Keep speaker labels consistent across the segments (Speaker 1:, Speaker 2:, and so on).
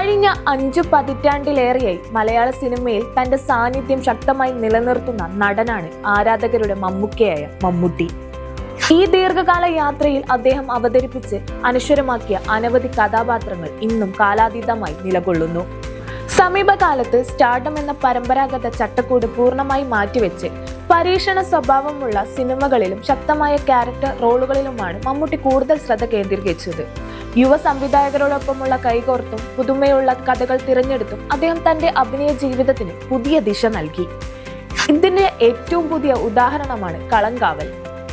Speaker 1: കഴിഞ്ഞ 5 പതിറ്റാണ്ടിലേറെയായി മലയാള സിനിമയിൽ തന്റെ സാന്നിധ്യം ശക്തമായി നിലനിർത്തുന്ന നടനാണ് ആരാധകരുടെ മമ്മൂക്കയായ മമ്മൂട്ടി. ഈ ദീർഘകാല യാത്രയിൽ അദ്ദേഹം അവതരിപ്പിച്ച് അനശ്വരമാക്കിയ അനവധി കഥാപാത്രങ്ങൾ ഇന്നും കാലാതീതമായി നിലകൊള്ളുന്നു. സമീപകാലത്ത് സ്റ്റാർഡം എന്ന പരമ്പരാഗത ചട്ടക്കൂട് പൂർണ്ണമായി മാറ്റിവെച്ച് പരീക്ഷണ സ്വഭാവമുള്ള സിനിമകളിലും ശക്തമായ ക്യാരക്ടർ റോളുകളിലുമാണ് മമ്മൂട്ടി കൂടുതൽ ശ്രദ്ധ കേന്ദ്രീകരിച്ചത്. യുവ സംവിധായകരോടൊപ്പമുള്ള കൈകോർത്തും പുതുമയുള്ള കഥകൾ തിരഞ്ഞെടുത്തും അദ്ദേഹം തന്റെ അഭിനയ ജീവിതത്തിന് പുതിയ ദിശ നൽകി. ഇതിന്റെ ഏറ്റവും പുതിയ ഉദാഹരണമാണ് കളങ്കാവൽ.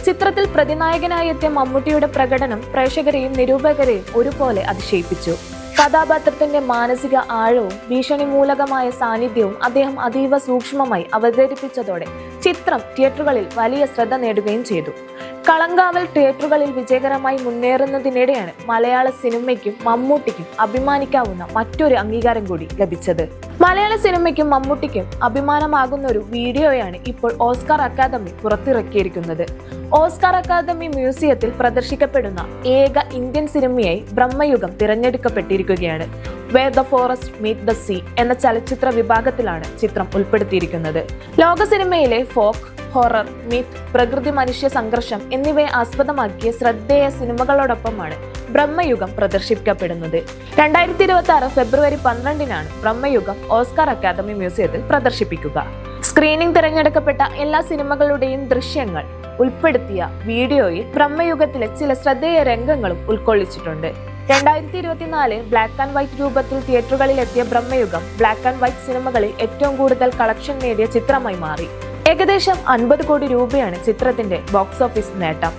Speaker 1: ചിത്രത്തിൽ പ്രതിനായകനായി എത്തിയ മമ്മൂട്ടിയുടെ പ്രകടനം പ്രേക്ഷകരെയും നിരൂപകരെയും ഒരുപോലെ അതിശയിപ്പിച്ചു. കഥാപാത്രത്തിന്റെ മാനസിക ആഴവും ഭീഷണി മൂലകമായ സാന്നിധ്യവും അദ്ദേഹം അതീവ സൂക്ഷ്മമായി അവതരിപ്പിച്ചതോടെ ചിത്രം തിയേറ്ററുകളിൽ വലിയ ശ്രദ്ധ നേടുകയും ചെയ്തു. കളങ്കാവൽ തിയേറ്ററുകളിൽ വിജയകരമായി മുന്നേറുന്നതിനിടെയാണ് മലയാള സിനിമയ്ക്കും മമ്മൂട്ടിക്കും അഭിമാനിക്കാവുന്ന മറ്റൊരു അംഗീകാരം കൂടി ലഭിച്ചത്. മലയാള സിനിമയ്ക്കും മമ്മൂട്ടിക്കും അഭിമാനമാകുന്ന ഒരു വീഡിയോയാണ് ഇപ്പോൾ ഓസ്കാർ അക്കാദമി പുറത്തിറക്കിയിരിക്കുന്നത്. ഓസ്കാർ അക്കാദമി മ്യൂസിയത്തിൽ പ്രദർശിക്കപ്പെടുന്ന ഏക ഇന്ത്യൻ സിനിമയായി ബ്രഹ്മയുഗം തിരഞ്ഞെടുക്കപ്പെട്ടിരിക്കുകയാണ്. Where the forest meet the sea എന്ന ചലച്ചിത്ര വിഭാഗത്തിലാണ് ചിത്രം ഉൾപ്പെടുത്തിയിരിക്കുന്നത്. ലോക സിനിമയിലെ ഫോക്ക്, ഹൊറർ, മിത്ത്, പ്രകൃതി മനുഷ്യ സംഘർഷം എന്നിവയെ ആസ്പദമാക്കിയ ശ്രദ്ധേയ സിനിമകളോടൊപ്പമാണ് ബ്രഹ്മയുഗം പ്രദർശിപ്പിക്കപ്പെടുന്നത്. 2026 ഫെബ്രുവരി 12-നാണ് ബ്രഹ്മയുഗം ഓസ്കാർ അക്കാദമി മ്യൂസിയത്തിൽ പ്രദർശിപ്പിക്കുക. സ്ക്രീനിംഗ് തിരഞ്ഞെടുക്കപ്പെട്ട എല്ലാ സിനിമകളുടെയും ദൃശ്യങ്ങൾ ഉൾപ്പെടുത്തിയ വീഡിയോയിൽ ബ്രഹ്മയുഗത്തിലെ ചില ശ്രദ്ധേയ രംഗങ്ങളും ഉൾക്കൊള്ളിച്ചിട്ടുണ്ട്. 2024 ബ്ലാക്ക് ആൻഡ് വൈറ്റ് രൂപത്തിൽ തിയേറ്ററുകളിൽ എത്തിയ ബ്രഹ്മയുഗം ബ്ലാക്ക് ആൻഡ് വൈറ്റ് സിനിമകളിൽ ഏറ്റവും കൂടുതൽ കളക്ഷൻ നേടിയ ചിത്രമായി മാറി. ഏകദേശം 50 കോടി രൂപയാണ് ചിത്രത്തിന്റെ ബോക്സ് ഓഫീസ് നേട്ടം.